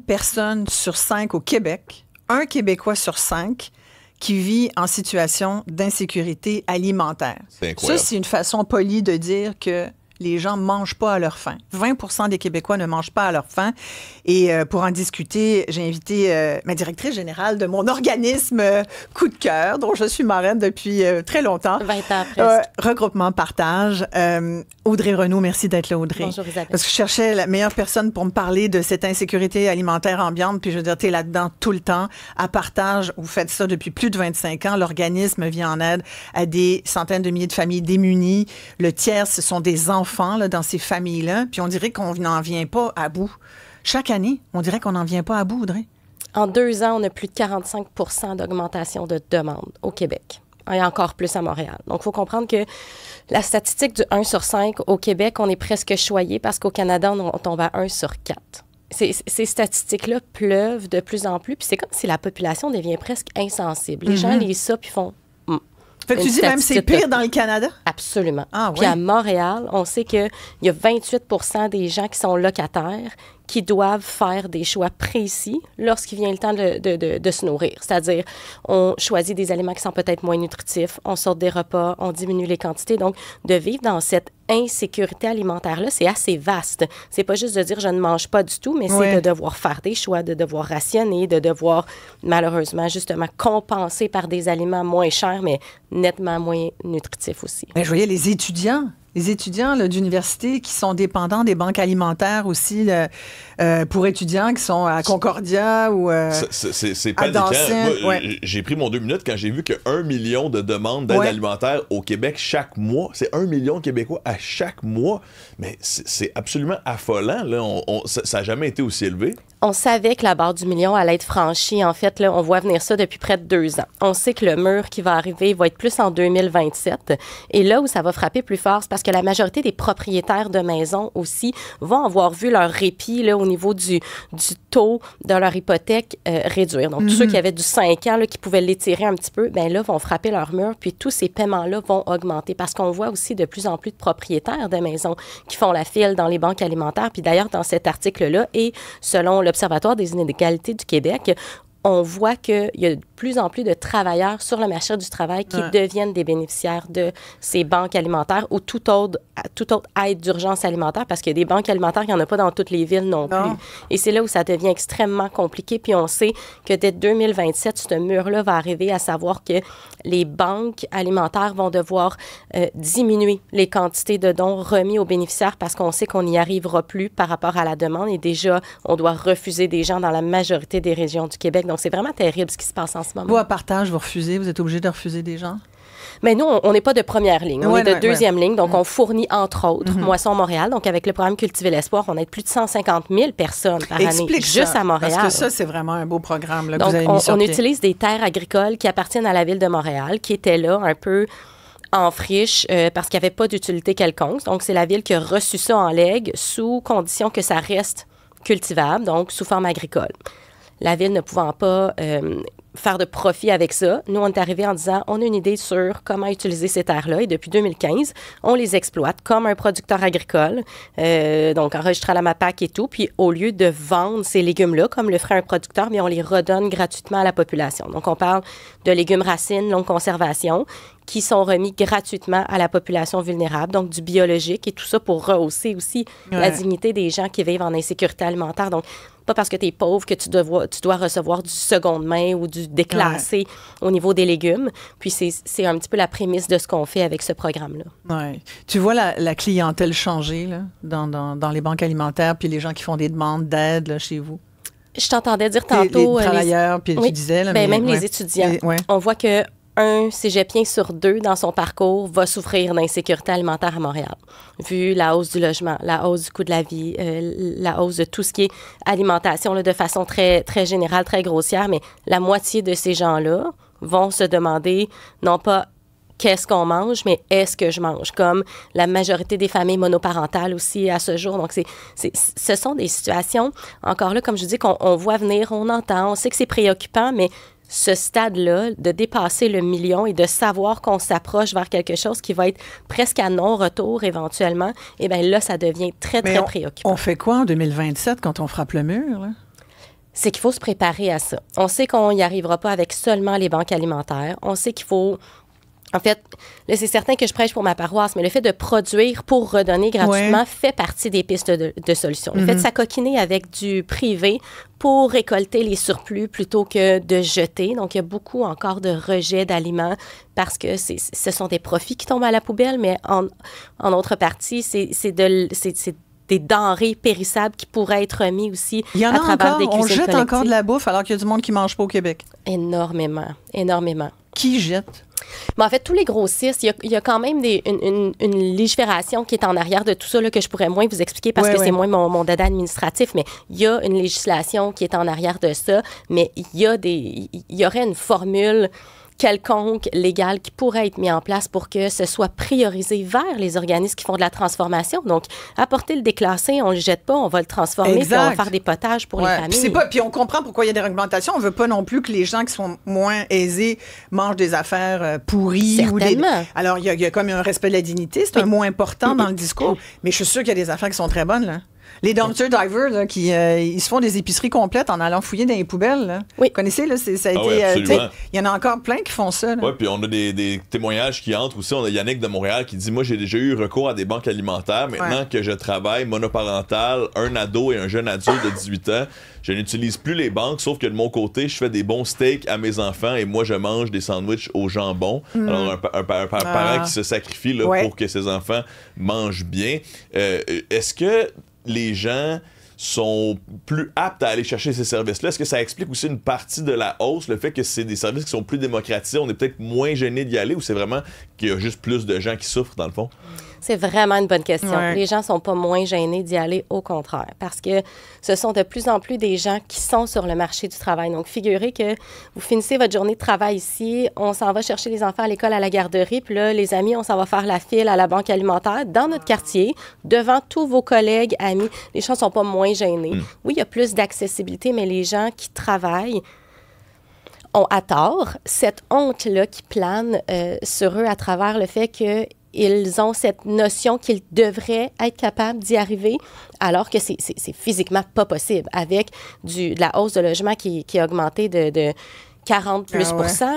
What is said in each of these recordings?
personne sur 5 au Québec, un Québécois sur 5 qui vit en situation d'insécurité alimentaire. C'est incroyable. Ça, c'est une façon polie de dire que les gens ne mangent pas à leur faim. 20% des Québécois ne mangent pas à leur faim. Et pour en discuter, j'ai invité ma directrice générale de mon organisme Coup de cœur, dont je suis marraine depuis très longtemps. 20 ans presque. Regroupement Partage. Audrey Renaud, merci d'être là, Audrey. Bonjour, Isabelle. Parce que je cherchais la meilleure personne pour me parler de cette insécurité alimentaire ambiante. Puis je veux dire, t'es là-dedans tout le temps. À Partage, vous faites ça depuis plus de 25 ans. L'organisme vient en aide à des centaines de milliers de familles démunies. Le tiers, ce sont des enfants là, dans ces familles-là. Puis on dirait qu'on n'en vient pas à bout. Chaque année, on dirait qu'on n'en vient pas à bout, Audrey. En 2 ans, on a plus de 45 % d'augmentation de demandes au Québec. Et encore plus à Montréal. Donc, il faut comprendre que la statistique du 1 sur 5 au Québec, on est presque choyé parce qu'au Canada, on tombe à 1 sur 4. Ces statistiques-là pleuvent de plus en plus, puis c'est comme si la population devient presque insensible. Les gens lisent ça puis font... Fait que tu dis même c'est pire dans le Canada? Absolument. Ah, puis oui. à Montréal, on sait qu'il y a 28 % des gens qui sont locataires qui doivent faire des choix précis lorsqu'il vient le temps de se nourrir. C'est-à-dire, on choisit des aliments qui sont peut-être moins nutritifs, on sort des repas, on diminue les quantités. Donc, de vivre dans cette insécurité alimentaire-là, c'est assez vaste. C'est pas juste de dire « je ne mange pas du tout », mais c'est de devoir faire des choix, de devoir rationner, de devoir, malheureusement, justement, compenser par des aliments moins chers, mais nettement moins nutritifs aussi. Mais je voyais les étudiants là, d'université qui sont dépendants des banques alimentaires aussi là, pour étudiants qui sont à Concordia ou c'est à paniquant. Dawson. Moi, j'ai pris mon 2 minutes quand j'ai vu que 1 million de demandes d'aide alimentaire au Québec chaque mois. C'est 1 million de Québécois à chaque mois. Mais c'est absolument affolant. Là. Ça n'a jamais été aussi élevé. On savait que la barre du million allait être franchie. En fait, là, on voit venir ça depuis près de 2 ans. On sait que le mur qui va arriver va être plus en 2027. Et là où ça va frapper plus fort, c'est parce que la majorité des propriétaires de maisons aussi vont avoir vu leur répit là, au niveau du taux de leur hypothèque réduire. Donc, tous ceux qui avaient du 5 ans, là, qui pouvaient l'étirer un petit peu, bien là, vont frapper leur mur. Puis tous ces paiements-là vont augmenter parce qu'on voit aussi de plus en plus de propriétaires de maisons qui font la file dans les banques alimentaires. Puis d'ailleurs, dans cet article-là, et selon l'Observatoire des inégalités du Québec, on voit qu'il y a de plus en plus de travailleurs sur le marché du travail qui deviennent des bénéficiaires de ces banques alimentaires ou toute autre aide d'urgence alimentaire, parce qu'il y a des banques alimentaires, il n'y en a pas dans toutes les villes non plus. Et c'est là où ça devient extrêmement compliqué. Puis on sait que dès 2027, ce mur-là va arriver, à savoir que les banques alimentaires vont devoir diminuer les quantités de dons remis aux bénéficiaires parce qu'on sait qu'on n'y arrivera plus par rapport à la demande. Et déjà, on doit refuser des gens dans la majorité des régions du Québec. Donc, c'est vraiment terrible ce qui se passe en ce moment. Vous, à Partage, vous refusez? Vous êtes obligé de refuser des gens? Mais nous, on n'est pas de première ligne. On est de deuxième ligne. Donc, on fournit, entre autres, Moisson Montréal. Donc, avec le programme Cultiver l'espoir, on aide plus de 150 000 personnes par année, juste à Montréal. Parce que ça, c'est vraiment un beau programme là, que donc, vous avez mis sur on pied. utilise des terres agricoles qui appartiennent à la ville de Montréal, qui étaient là un peu en friche parce qu'il n'y avait pas d'utilité quelconque. Donc, c'est la ville qui a reçu ça en legs sous condition que ça reste cultivable, donc sous forme agricole. La ville ne pouvant pas faire de profit avec ça, nous, on est arrivés en disant, on a une idée sur comment utiliser ces terres-là. Et depuis 2015, on les exploite comme un producteur agricole, donc enregistré à la MAPAC et tout. Puis, au lieu de vendre ces légumes-là, comme le ferait un producteur, mais on les redonne gratuitement à la population. Donc, on parle de légumes racines, longue conservation, qui sont remis gratuitement à la population vulnérable, donc du biologique et tout ça pour rehausser aussi la dignité des gens qui vivent en insécurité alimentaire. Donc, pas parce que tu es pauvre que tu dois recevoir du seconde main ou du déclassé au niveau des légumes. Puis c'est un petit peu la prémisse de ce qu'on fait avec ce programme-là. Ouais. Tu vois la clientèle changer là, dans les banques alimentaires, puis les gens qui font des demandes d'aide là, chez vous? Je t'entendais dire tantôt... Les travailleurs, puis tu disais... Là, même les étudiants. On voit que un cégepien sur 2 dans son parcours va souffrir d'insécurité alimentaire à Montréal, vu la hausse du logement, la hausse du coût de la vie, la hausse de tout ce qui est alimentation là, de façon très, très générale, très grossière. Mais la moitié de ces gens-là vont se demander, non pas qu'est-ce qu'on mange, mais est-ce que je mange? Comme la majorité des familles monoparentales aussi à ce jour. Donc, ce sont des situations, encore là, comme je dis, qu'on voit venir, on entend, on sait que c'est préoccupant, mais ce stade-là, de dépasser le million et de savoir qu'on s'approche vers quelque chose qui va être presque à non-retour éventuellement, eh bien là, ça devient très, très préoccupant. On fait quoi en 2027 quand on frappe le mur, là? c'est qu'il faut se préparer à ça. On sait qu'on n'y arrivera pas avec seulement les banques alimentaires. On sait qu'il faut... En fait, là, c'est certain que je prêche pour ma paroisse, mais le fait de produire pour redonner gratuitement fait partie des pistes de solutions. Le fait de s'acoquiner avec du privé pour récolter les surplus plutôt que de jeter. Donc, il y a beaucoup encore de rejets d'aliments parce que ce sont des profits qui tombent à la poubelle, mais en autre partie, c'est des denrées périssables qui pourraient être remis aussi à travers des cuisines collectives. On jette encore de la bouffe alors qu'il y a du monde qui ne mange pas au Québec. Énormément, énormément. Qui jette? Mais en fait, tous les grossistes, il y a quand même une légifération qui est en arrière de tout ça là, que je pourrais moins vous expliquer parce que c'est moins mon dada administratif, mais il y a une législation qui est en arrière de ça, mais il y aurait une formule quelconque légal qui pourrait être mis en place pour que ce soit priorisé vers les organismes qui font de la transformation. Donc, apporter le déclassé, on ne le jette pas, on va le transformer, puis on va faire des potages pour les familles. Puis on comprend pourquoi il y a des réglementations. On ne veut pas non plus que les gens qui sont moins aisés mangent des affaires pourries. Certainement. Alors, il y a comme un respect de la dignité. C'est un mot important dans le discours. Mais je suis sûre qu'il y a des affaires qui sont très bonnes, là. Les dumpster divers, là, ils se font des épiceries complètes en allant fouiller dans les poubelles. Là. Oui. Vous connaissez, là, ça a été... Il y en a encore plein qui font ça. Oui, puis on a des témoignages qui entrent aussi. On a Yannick de Montréal qui dit « Moi, j'ai déjà eu recours à des banques alimentaires. Maintenant que je travaille monoparental, un ado et un jeune adulte de 18 ans, je n'utilise plus les banques, sauf que de mon côté, je fais des bons steaks à mes enfants et moi, je mange des sandwichs au jambon. Alors, un parent qui se sacrifie là, pour que ses enfants mangent bien. Est-ce que les gens sont plus aptes à aller chercher ces services-là? Est-ce que ça explique aussi une partie de la hausse, le fait que c'est des services qui sont plus démocratisés, on est peut-être moins gêné d'y aller, ou c'est vraiment qu'il y a juste plus de gens qui souffrent, dans le fond? C'est vraiment une bonne question. Les gens ne sont pas moins gênés d'y aller, au contraire, parce que ce sont de plus en plus des gens qui sont sur le marché du travail. Donc, figurez que vous finissez votre journée de travail ici, on s'en va chercher les enfants à l'école, à la garderie, puis là, les amis, on s'en va faire la file à la banque alimentaire dans notre quartier, devant tous vos collègues, amis. Les gens ne sont pas moins gênés. Oui, il y a plus d'accessibilité, mais les gens qui travaillent ont à tort cette honte-là qui plane sur eux à travers le fait que ils ont cette notion qu'ils devraient être capables d'y arriver, alors que c'est physiquement pas possible. Avec de la hausse de logement qui a augmenté de 40 plus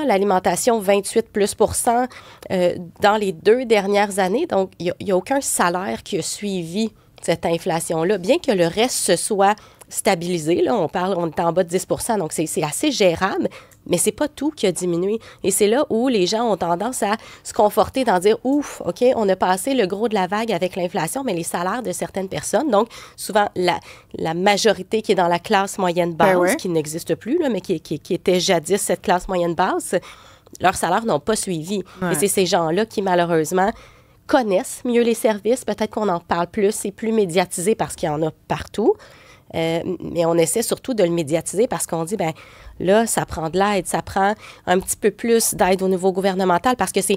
l'alimentation 28 plus dans les 2 dernières années. Donc, il n'y a aucun salaire qui a suivi cette inflation-là, bien que le reste se soit stabilisé. Là, on est en bas de 10 %, donc c'est assez gérable, mais c'est pas tout qui a diminué. Et c'est là où les gens ont tendance à se conforter dans dire « Ouf, OK, on a passé le gros de la vague avec l'inflation, mais les salaires de certaines personnes, donc souvent la majorité qui est dans la classe moyenne basse, qui n'existe plus, là, mais qui était jadis cette classe moyenne basse, leurs salaires n'ont pas suivi. Et c'est ces gens-là qui, malheureusement, connaissent mieux les services. Peut-être qu'on en parle plus, c'est plus médiatisé parce qu'il y en a partout. Mais on essaie surtout de le médiatiser parce qu'on dit, ben là, ça prend de l'aide, ça prend un petit peu plus d'aide au niveau gouvernemental parce que c'est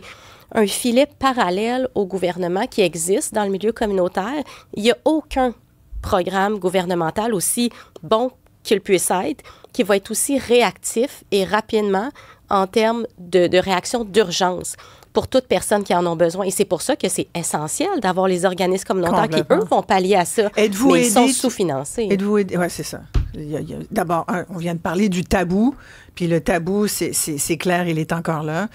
un filet parallèle au gouvernement qui existe dans le milieu communautaire. Il n'y a aucun programme gouvernemental aussi bon qu'il puisse être, qui va être aussi réactif et rapidement en termes de réaction d'urgence pour toutes personnes qui en ont besoin. Et c'est pour ça que c'est essentiel d'avoir les organismes communautaires qui, eux, vont pallier à ça. Mais ils sont sous-financés. Êtes-vous aidé? Oui, c'est ça. D'abord, on vient de parler du tabou, puis le tabou, c'est clair, il est encore là.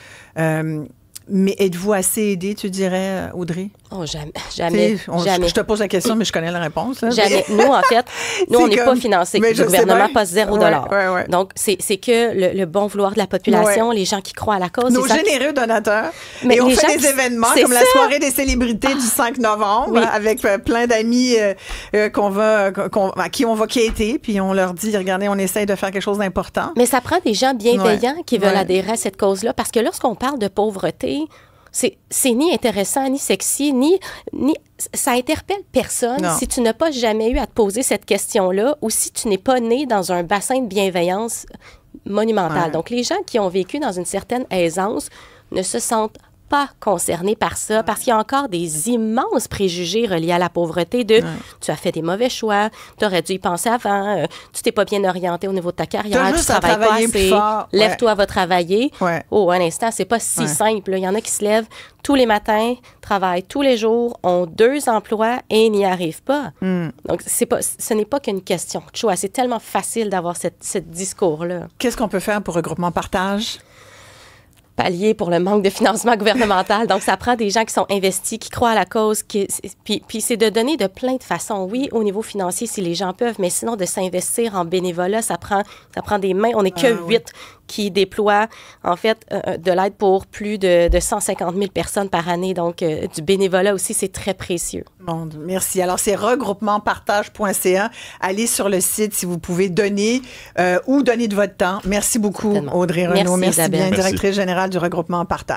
Mais êtes-vous assez aidé, tu dirais, Audrey? Oh, jamais. Jamais. Je te pose la question, mais je connais la réponse. Là. Jamais. Nous, en fait, on n'est pas financés. Le gouvernement passe $0. Donc, c'est que le bon vouloir de la population, les gens qui croient à la cause. Nos généreux donateurs. Mais on fait des événements comme la soirée des célébrités du 5 novembre avec plein d'amis à qui on va quêter, puis on leur dit, regardez, on essaye de faire quelque chose d'important. Mais ça prend des gens bienveillants qui veulent adhérer à cette cause-là, parce que lorsqu'on parle de pauvreté, c'est ni intéressant, ni sexy, ni ça interpelle personne si tu n'as pas jamais eu à te poser cette question-là ou si tu n'es pas né dans un bassin de bienveillance monumental. Donc, les gens qui ont vécu dans une certaine aisance ne se sentent pas concernés par ça parce qu'il y a encore des immenses préjugés reliés à la pauvreté de tu as fait des mauvais choix, tu aurais dû y penser avant, tu t'es pas bien orienté au niveau de ta carrière, tu travailles pas assez, lève-toi, va travailler. Oh, un instant, c'est pas si simple. Il y en a qui se lèvent tous les matins, travaillent tous les jours, ont 2 emplois et n'y arrivent pas. Donc, ce n'est pas qu'une question de choix. C'est tellement facile d'avoir ce discours-là. Qu'est-ce qu'on peut faire pour Regroupement Partage? Pallier pour le manque de financement gouvernemental. Donc, ça prend des gens qui sont investis, qui croient à la cause. Puis c'est de donner de plein de façons. Oui, au niveau financier, si les gens peuvent, mais sinon, de s'investir en bénévolat, ça prend des mains. On n'est que 8 qui déploient, en fait, de l'aide pour plus de 150 000 personnes par année. Donc, du bénévolat aussi, c'est très précieux. Bon, merci. Alors, c'est regroupementpartage.ca. Allez sur le site si vous pouvez donner ou donner de votre temps. Merci beaucoup, Audrey Renaud. Merci bien, directrice générale du Regroupement Partage.